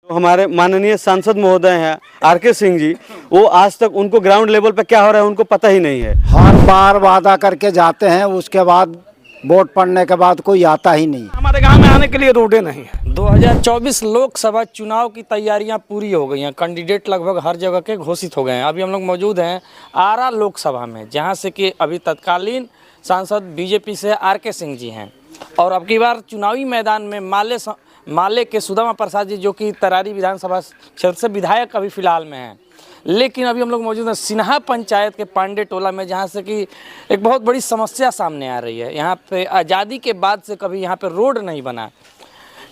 हमारे माननीय सांसद महोदय हैं आर.के. सिंह जी, वो आज तक उनको ग्राउंड लेवल पे क्या हो रहा है उनको पता ही नहीं है। हर बार वादा करके जाते हैं, उसके बाद वोट पड़ने के बाद कोई आता ही नहीं। हमारे गांव में आने के लिए रोडें नहीं है। 2024 लोकसभा चुनाव की तैयारियां पूरी हो गई हैं। कैंडिडेट लगभग हर जगह के घोषित हो गए हैं। अभी हम लोग मौजूद हैं आरा लोकसभा में, जहां से कि अभी तत्कालीन सांसद बीजेपी से आर.के. सिंह जी हैं और अब की बार चुनावी मैदान में माले के सुदामा प्रसाद जी, जो कि तरारी विधानसभा क्षेत्र से विधायक अभी फिलहाल में हैं। लेकिन अभी हम लोग मौजूद हैं सिन्हा पंचायत के पांडे टोला में, जहां से कि एक बहुत बड़ी समस्या सामने आ रही है। यहाँ पे आज़ादी के बाद से कभी यहाँ पे रोड नहीं बना,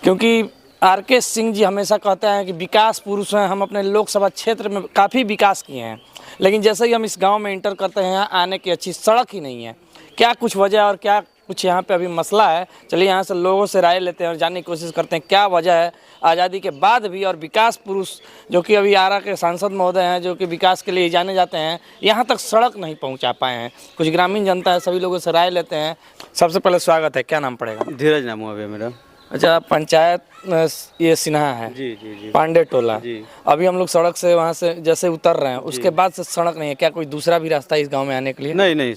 क्योंकि आर.के. सिंह जी हमेशा कहते हैं कि विकास पुरुष हैं, हम अपने लोकसभा क्षेत्र में काफ़ी विकास किए हैं, लेकिन जैसे ही हम इस गांव में इंटर करते हैं यहाँ आने की अच्छी सड़क ही नहीं है। क्या कुछ वजह और क्या कुछ यहाँ पे अभी मसला है, चलिए यहाँ से लोगों से राय लेते हैं और जानने की कोशिश करते हैं क्या वजह है आज़ादी के बाद भी। और विकास पुरुष जो कि अभी आरा के सांसद महोदय हैं, जो कि विकास के लिए जाने जाते हैं, यहाँ तक सड़क नहीं पहुँचा पाए हैं। कुछ ग्रामीण जनता है, सभी लोगों से राय लेते हैं। सबसे पहले स्वागत है, क्या नाम पड़ेगा? धीरज नाम हुआ अभी मेरा। अच्छा, पंचायत ये सिन्हा है, जी पांडे टोला जी। अभी हम लोग सड़क से वहाँ से जैसे उतर रहे हैं, उसके बाद से सड़क नहीं है। क्या कोई दूसरा भी रास्ता है इस गांव में आने के लिए? नहीं,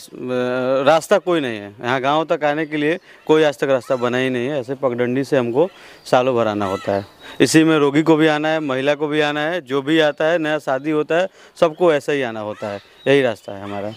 रास्ता कोई नहीं है यहाँ गांव तक आने के लिए। कोई आज तक रास्ता बना ही नहीं है। ऐसे पगडंडी से हमको सालों भर आना होता है। इसी में रोगी को भी आना है, महिला को भी आना है, जो भी आता है, नया शादी होता है, सबको ऐसा ही आना होता है। यही रास्ता है हमारा।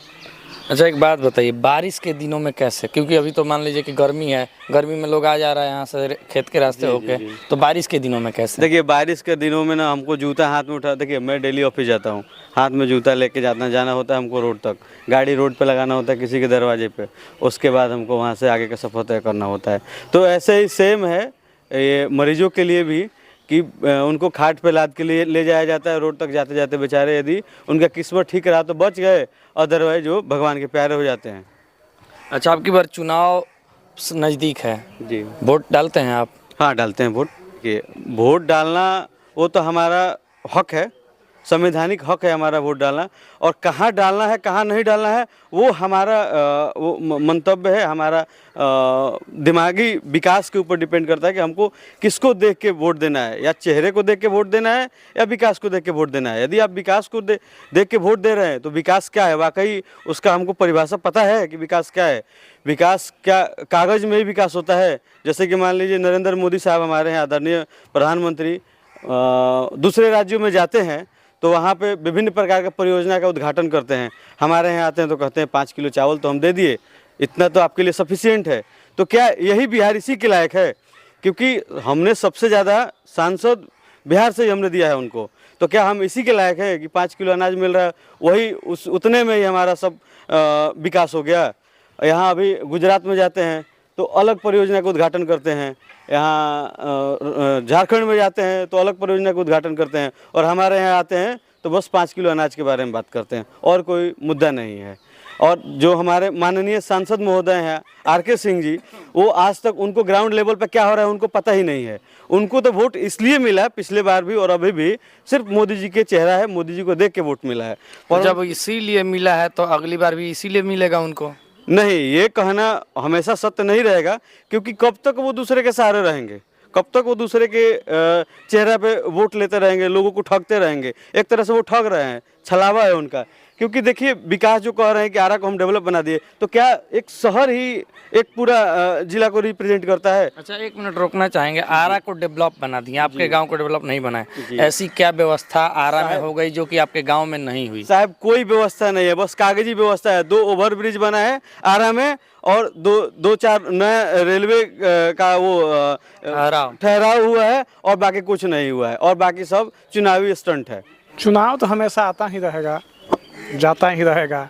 अच्छा, एक बात बताइए, बारिश के दिनों में कैसे? क्योंकि अभी तो मान लीजिए कि गर्मी है, गर्मी में लोग आ जा रहा है यहाँ से खेत के रास्ते होके, तो बारिश के दिनों में कैसे? देखिए, बारिश के दिनों में ना हमको जूता हाथ में उठा, देखिए मैं डेली ऑफिस जाता हूँ, हाथ में जूता लेके जाना होता है हमको रोड तक। गाड़ी रोड पे लगाना होता है किसी के दरवाजे पे, उसके बाद हमको वहाँ से आगे का सफ़र तय करना होता है। तो ऐसे ही सेम है ये मरीजों के लिए भी कि उनको खाट पे लाद के लिए ले जाया जाता है रोड तक जाते जाते। बेचारे यदि उनका किस्मत ठीक रहा तो बच गए, अदरवाइज वो भगवान के प्यारे हो जाते हैं। अच्छा, आपकी बार चुनाव नज़दीक है जी, वोट डालते हैं आप? हाँ, डालते हैं वोट। कि वोट डालना वो तो हमारा हक है, संवैधानिक हक है हमारा वोट डालना। और कहाँ डालना है कहाँ नहीं डालना है वो हमारा वो मंतव्य है, हमारा दिमागी विकास के ऊपर डिपेंड करता है कि हमको किसको देख के वोट देना है, या चेहरे को देख के वोट देना है या विकास को देख के वोट देना है। यदि आप विकास को देख के वोट दे रहे हैं तो विकास क्या है, वाकई उसका हमको परिभाषा पता है कि विकास क्या है। विकास क्या कागज़ में ही विकास होता है। जैसे कि मान लीजिए नरेंद्र मोदी साहब हमारे हैं आदरणीय प्रधानमंत्री, दूसरे राज्यों में जाते हैं तो वहाँ पे विभिन्न प्रकार का परियोजना का उद्घाटन करते हैं। हमारे यहाँ आते हैं तो कहते हैं 5 किलो चावल तो हम दे दिए, इतना तो आपके लिए सफिशिएंट है। तो क्या यही बिहार इसी के लायक है? क्योंकि हमने सबसे ज़्यादा सांसद बिहार से ही हमने दिया है उनको, तो क्या हम इसी के लायक है कि 5 किलो अनाज मिल रहा है, वही उतने में ही हमारा सब विकास हो गया? यहाँ अभी गुजरात में जाते हैं तो अलग परियोजना का उद्घाटन करते हैं, यहाँ झारखंड में जाते हैं तो अलग परियोजना का उद्घाटन करते हैं, और हमारे यहाँ आते हैं तो बस 5 किलो अनाज के बारे में बात करते हैं और कोई मुद्दा नहीं है। और जो हमारे माननीय सांसद महोदय हैं आर.के. सिंह जी, वो आज तक उनको ग्राउंड लेवल पे क्या हो रहा है उनको पता ही नहीं है। उनको तो वोट इसलिए मिला पिछले बार भी और अभी भी, सिर्फ मोदी जी के चेहरा है, मोदी जी को देख के वोट मिला है। और जब इसीलिए मिला है तो अगली बार भी इसीलिए मिलेगा उनको? नहीं, ये कहना हमेशा सत्य नहीं रहेगा, क्योंकि कब तक वो दूसरे के सहारे रहेंगे, कब तक वो दूसरे के चेहरे पे वोट लेते रहेंगे, लोगों को ठगते रहेंगे। एक तरह से वो ठग रहे हैं, छलावा है उनका। क्योंकि देखिए, विकास जो कह रहे हैं कि आरा को हम डेवलप बना दिए, तो क्या एक शहर ही एक पूरा जिला को रिप्रेजेंट करता है? अच्छा, 1 मिनट रोकना चाहेंगे। आरा को डेवलप बना दिए, आपके गांव को डेवलप नहीं बनाए। ऐसी क्या व्यवस्था आरा में हो गई जो कि आपके गांव में नहीं हुई? साहब, कोई व्यवस्था नहीं है, बस कागजी व्यवस्था है। 2 ओवरब्रिज बना है आरा में और 2-4 नया रेलवे का वो ठहराव हुआ है, और बाकी कुछ नहीं हुआ है, और बाकी सब चुनावी स्टंट है। चुनाव तो हमेशा आता ही रहेगा, जाता ही रहेगा।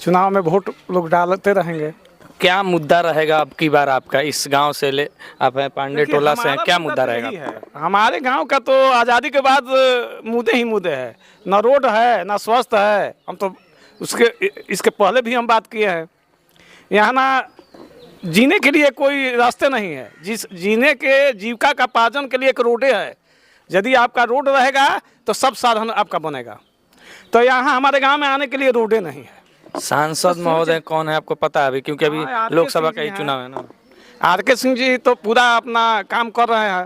चुनाव में वोट लोग डालते रहेंगे। क्या मुद्दा रहेगा अब की बार आपका इस गांव से ले, आप हैं पांडे टोला से हैं, क्या मुद्दा रहेगा? हमारे गांव का तो आज़ादी के बाद मुद्दे ही मुद्दे हैं। ना रोड है, ना स्वास्थ्य है। हम तो इसके पहले भी हम बात किए हैं। यहाँ ना जीने के लिए कोई रास्ते नहीं है। जीने के जीविका का पार्जन के लिए एक रोडे है। यदि आपका रोड रहेगा तो सब साधन आपका बनेगा। तो यहाँ हमारे गांव में आने के लिए रोडे नहीं है। सांसद महोदय कौन है आपको पता है अभी? क्योंकि अभी लोकसभा का ही चुनाव है ना। आर.के. सिंह जी तो पूरा अपना काम कर रहे हैं।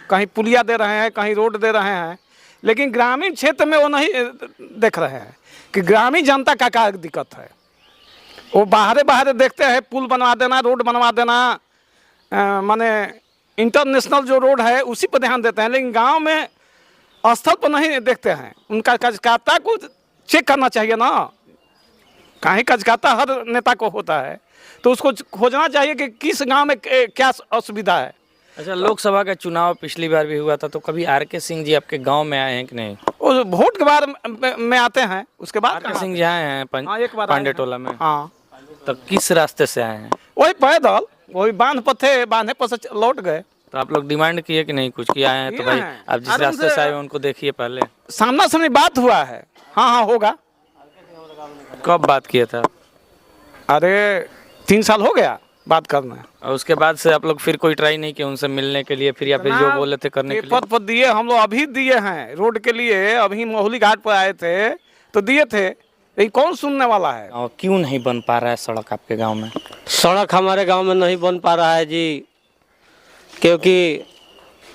कहीं पुलिया दे रहे हैं, कहीं रोड दे रहे हैं, लेकिन ग्रामीण क्षेत्र में वो नहीं देख रहे हैं कि ग्रामीण जनता का क्या दिक्कत है। वो बाहरे देखते हैं पुल बनवा देना, रोड बनवा देना, माने इंटरनेशनल जो रोड है उसी पर ध्यान देते हैं, लेकिन गांव में स्थल पर नहीं देखते हैं। उनका कार्यकर्ता को चेक करना चाहिए ना, कहीं कार्यकर्ता हर नेता को होता है, तो उसको खोजना चाहिए कि किस गांव में क्या असुविधा है। अच्छा, लोकसभा का चुनाव पिछली बार भी हुआ था, तो कभी आर.के. सिंह जी आपके गांव में आए हैं कि नहीं? वो वोट के बाद में आते हैं, उसके बाद आर.के. सिंह जी आए हैं हाँ, एक बार पांडे टोला में। हाँ, तो किस रास्ते से आए हैं? वही पैदल, वही बांध पर थे, बांधे पर से लौट गए। तो आप लोग डिमांड किए कि नहीं कुछ, किया है तो किए भाई हैं। आप जिस अरे रास्ते उनसे- से आए हो उनको देखिए पहले। सामना सामनी बात हुआ है। हाँ होगा। कब बात किया था? अरे 3 साल हो गया बात करना। और उसके बाद से आप लोग फिर कोई ट्राई नहीं किया उनसे मिलने के लिए फिर, या फिर जो बोले थे करने के लिए? पेपर पर दिए हम लोग, अभी दिए हैं रोड के लिए, अभी मोहली घाट पर आए थे तो दिए थे, लेकिन कौन सुनने वाला है। और क्यों नहीं बन पा रहा है सड़क आपके गांव में? सड़क हमारे गांव में नहीं बन पा रहा है जी, क्योंकि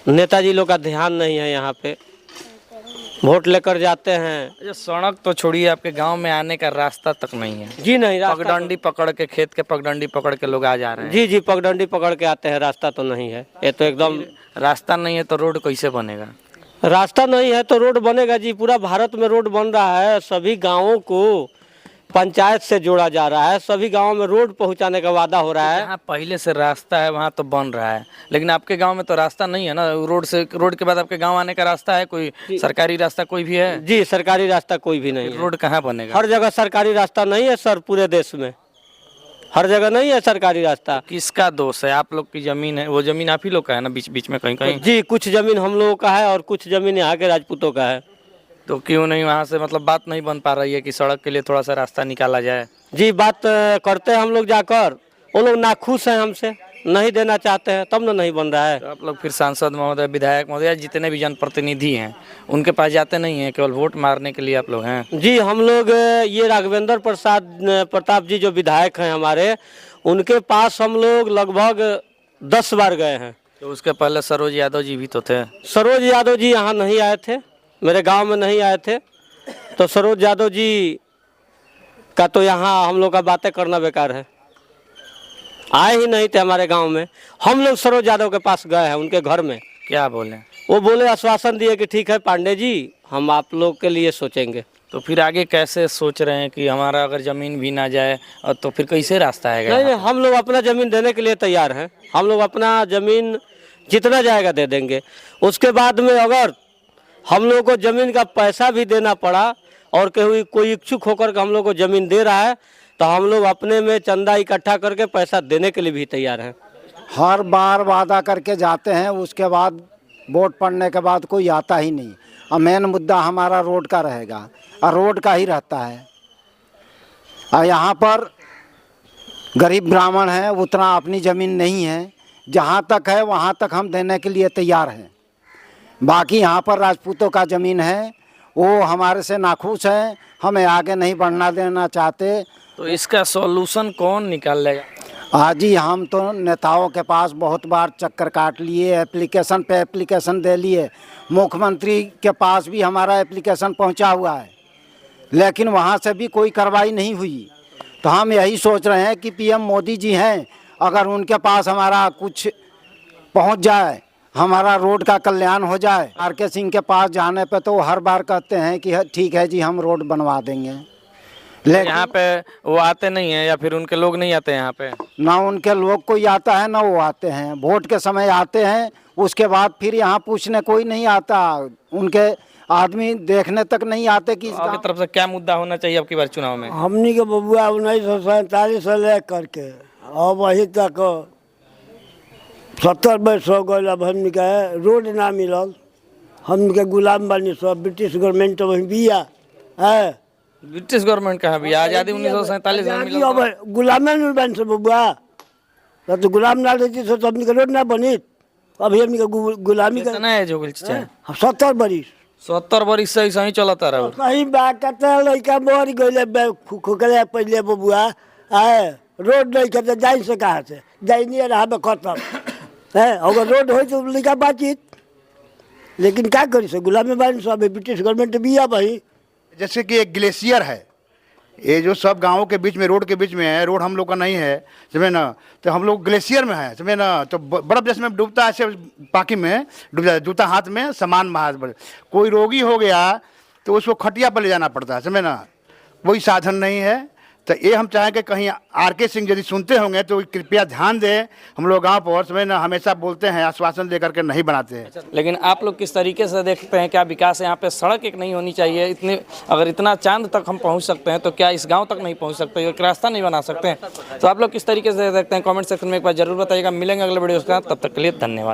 नेताजी लोग का ध्यान नहीं है। यहाँ पे वोट लेकर जाते हैं। अच्छा, सड़क तो छोड़िए, आपके गांव में आने का रास्ता तक नहीं है। जी नहीं, रास्ता पगडंडी पकड़ के, खेत के पगडंडी पकड़ के लोग आ जा रहे हैं। जी पगडंडी पकड़ के आते हैं, रास्ता तो नहीं है। ये तो एकदम रास्ता नहीं है तो रोड कैसे बनेगा? रास्ता नहीं है तो रोड बनेगा जी। पूरा भारत में रोड बन रहा है, सभी गाँवों को पंचायत से जोड़ा जा रहा है, सभी गाँव में रोड पहुँचाने का वादा हो रहा है। जहाँ पहले से रास्ता है वहाँ तो बन रहा है, लेकिन आपके गांव में तो रास्ता नहीं है ना। रोड के बाद आपके गांव आने का रास्ता है कोई? सरकारी रास्ता कोई भी है? जी सरकारी रास्ता कोई भी नहीं है। रोड कहाँ बनेगा? हर जगह सरकारी रास्ता नहीं है सर, पूरे देश में हर जगह नहीं है सरकारी रास्ता। किसका दोष है? आप लोग की जमीन है, वो जमीन आप ही लोग का है ना बीच बीच में कहीं कहीं? जी कुछ जमीन हम लोगों का है और कुछ जमीन यहाँ के राजपूतों का है। तो क्यों नहीं वहाँ से मतलब बात नहीं बन पा रही है कि सड़क के लिए थोड़ा सा रास्ता निकाला जाए? जी बात करते हैं हम लोग जाकर, वो लोग नाखुश हैं हमसे, नहीं देना चाहते हैं, तब ना नहीं बन रहा है। तो आप लोग फिर सांसद महोदय, विधायक महोदय, जितने भी जनप्रतिनिधि हैं उनके पास जाते नहीं हैं, केवल वोट मारने के लिए आप लोग हैं? जी हम लोग ये राघवेंद्र प्रताप जी जो विधायक हैं हमारे, उनके पास हम लोग लगभग 10 बार गए हैं। तो उसके पहले सरोज यादव जी भी तो थे। सरोज यादव जी यहाँ नहीं आए थे, मेरे गांव में नहीं आए थे, तो सरोज यादव जी का तो यहाँ हम लोग का बातें करना बेकार है। आए ही नहीं थे हमारे गांव में। हम लोग सरोज यादव के पास गए हैं, उनके घर में। क्या बोले? वो बोले, आश्वासन दिए कि ठीक है पांडे जी, हम आप लोग के लिए सोचेंगे। तो फिर आगे कैसे सोच रहे हैं कि हमारा अगर जमीन भी ना जाए और तो फिर कैसे रास्ता आएगा? नहीं, हम लोग अपना जमीन देने के लिए तैयार हैं। हम लोग अपना जमीन जितना जाएगा दे देंगे। उसके बाद में अगर हम लोग को जमीन का पैसा भी देना पड़ा और कोई इच्छुक होकर के हम लोग को जमीन दे रहा है, तो हम लोग अपने में चंदा इकट्ठा करके पैसा देने के लिए भी तैयार हैं। हर बार वादा करके जाते हैं, उसके बाद वोट पड़ने के बाद कोई आता ही नहीं। और मेन मुद्दा हमारा रोड का रहेगा, और रोड का ही रहता है। और यहाँ पर गरीब ब्राह्मण हैं, उतना अपनी ज़मीन नहीं है, जहाँ तक है वहाँ तक हम देने के लिए तैयार हैं। बाकी यहाँ पर राजपूतों का ज़मीन है, वो हमारे से नाखुश है, हमें आगे नहीं बढ़ना देना चाहते। तो इसका सॉल्यूशन कौन निकाल लेगा? आज ही हम तो नेताओं के पास बहुत बार चक्कर काट लिए, एप्लीकेशन पे एप्लीकेशन दे लिए, मुख्यमंत्री के पास भी हमारा एप्लीकेशन पहुंचा हुआ है, लेकिन वहां से भी कोई कार्रवाई नहीं हुई। तो हम यही सोच रहे हैं कि पीएम मोदी जी हैं, अगर उनके पास हमारा कुछ पहुंच जाए, हमारा रोड का कल्याण हो जाए। आर.के. सिंह के पास जाने पे तो वो हर बार कहते हैं कि ठीक है जी हम रोड बनवा देंगे, लेकिन यहाँ पे वो आते नहीं है या फिर उनके लोग नहीं आते यहाँ पे? ना उनके लोग कोई आता है ना वो आते हैं। वोट के समय आते हैं, उसके बाद फिर यहाँ पूछने कोई नहीं आता, उनके आदमी देखने तक नहीं आते कि आपकी तरफ से क्या मुद्दा होना चाहिए आपकी बार चुनाव में? हमनी के बबुआ 1947 से ले करके और वही तक 70 वर्ष हो गए। अब हमनी के रोड ना मिलल, हमनी के गुलाम बनी सब। ब्रिटिश गवर्नमेंट तो वही बिया है। ब्रिटिश गवर्नमेंट कहाँ भी? आज़ादी 1947 में मिला। अब गुलामे नहीं बन से बबुआ, तो गुलाम ना रहती तो हमनी के रोड ना बनी। अभी हमनी के गुलामी का कितना एज हो गई? 70 वर्ष 70 वर्ष से ऐसा ही चलता रहा। कहीं बात लड़का मर गए खुखले पहले बबुआ है। रोड नहीं खेते जाई से कहाँ से जाई नहीं रहा खत्म है। अगर रोड हो तो लड़का बातचीत लेकिन क्या करी सो गुलाम में बानी सब ब्रिटिश गवर्नमेंट बिया भाई। जैसे कि एक ग्लेशियर है, ये जो सब गांवों के बीच में रोड के बीच में है, रोड हम लोग का नहीं है समझे ना, तो हम लोग ग्लेशियर में है समझे ना, तो बर्फ जैसे में डूबता है, ऐसे पाकी में डूब जाता है, जूता हाथ में सामान हाथ पर। कोई रोगी हो गया तो उसको खटिया पर ले जाना पड़ता है समझे ना, कोई साधन नहीं है। तो ये हम चाहें कि कहीं आर.के. सिंह यदि सुनते होंगे तो कृपया ध्यान दें, हम लोग गाँव पर समझे ना हमेशा बोलते हैं, आश्वासन दे करके नहीं बनाते हैं। लेकिन आप लोग किस तरीके से देखते हैं, क्या विकास है यहाँ पे? सड़क एक नहीं होनी चाहिए, इतने अगर इतना चांद तक हम पहुँच सकते हैं तो क्या इस गांव तक नहीं पहुँच सकते, एक रास्ता नहीं बना सकते हैं? तो आप लोग किस तरीके से देखते हैं, कमेंट सेक्शन में एक बार जरूर बताइएगा। मिलेंगे अगले वीडियो के साथ, तब तक के लिए धन्यवाद।